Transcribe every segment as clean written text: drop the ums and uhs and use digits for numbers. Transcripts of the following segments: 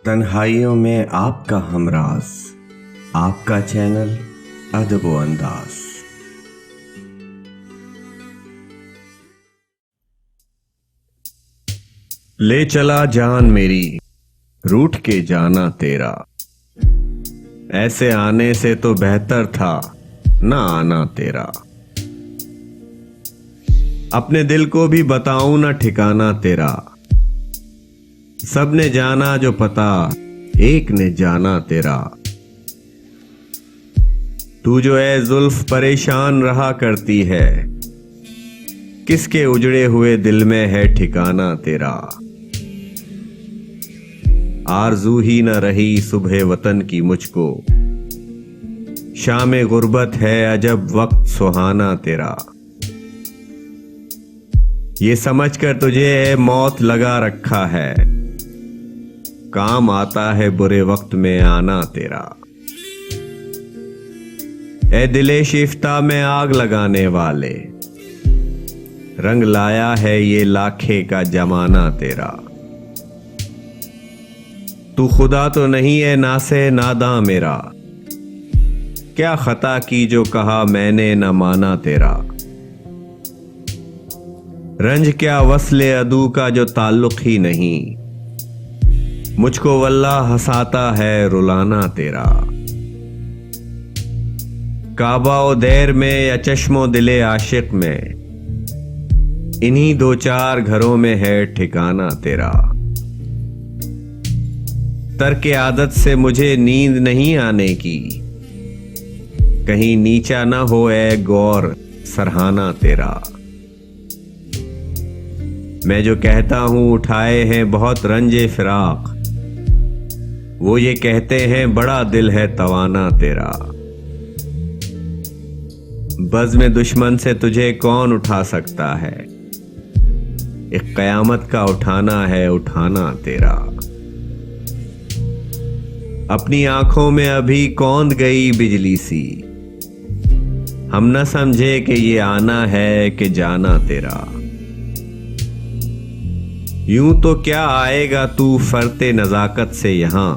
तन्हाइयों में आपका हमराज, आपका चैनल अदब व अंदाज। ले चला जान मेरी, रूठ के जाना तेरा, ऐसे आने से तो बेहतर था ना आना तेरा। अपने दिल को भी बताऊं ना ठिकाना तेरा, सबने जाना जो पता एक ने जाना तेरा। तू जो है जुल्फ परेशान रहा करती है, किसके उजड़े हुए दिल में है ठिकाना तेरा। आरज़ू ही न रही सुबह वतन की मुझको, शाम गुर्बत है अजब वक्त सुहाना तेरा। ये समझकर तुझे मौत लगा रखा है, काम आता है बुरे वक्त में आना तेरा। ए दिले शिफ्ता में आग लगाने वाले, रंग लाया है ये लाखे का जमाना तेरा। तू खुदा तो नहीं है नासे नादा मेरा, क्या खता की जो कहा मैंने न माना तेरा। रंज क्या वस्ले अदू का जो ताल्लुक ही नहीं, मुझको वल्लाह हंसाता है रुलाना तेरा। काबा ओ देर में या चश्मो दिले आशिक में, इन्हीं दो चार घरों में है ठिकाना तेरा। तर्क आदत से मुझे नींद नहीं आने की, कहीं नीचा ना हो ए गौर सरहाना तेरा। मैं जो कहता हूं उठाए हैं बहुत रंजे फिराक, वो ये कहते हैं बड़ा दिल है तवाना तेरा। बज़्म दुश्मन से तुझे कौन उठा सकता है, एक कयामत का उठाना है उठाना तेरा। अपनी आंखों में अभी कौंध गई बिजली सी, हम न समझे कि ये आना है कि जाना तेरा। यूं तो क्या आएगा तू फरते नजाकत से यहां,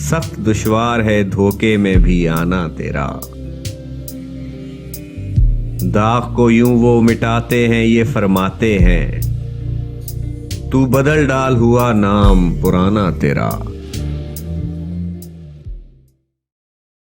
सख्त दुश्वार है धोखे में भी आना तेरा। दाग को यूं वो मिटाते हैं ये फरमाते हैं, तू बदल डाल हुआ नाम पुराना तेरा।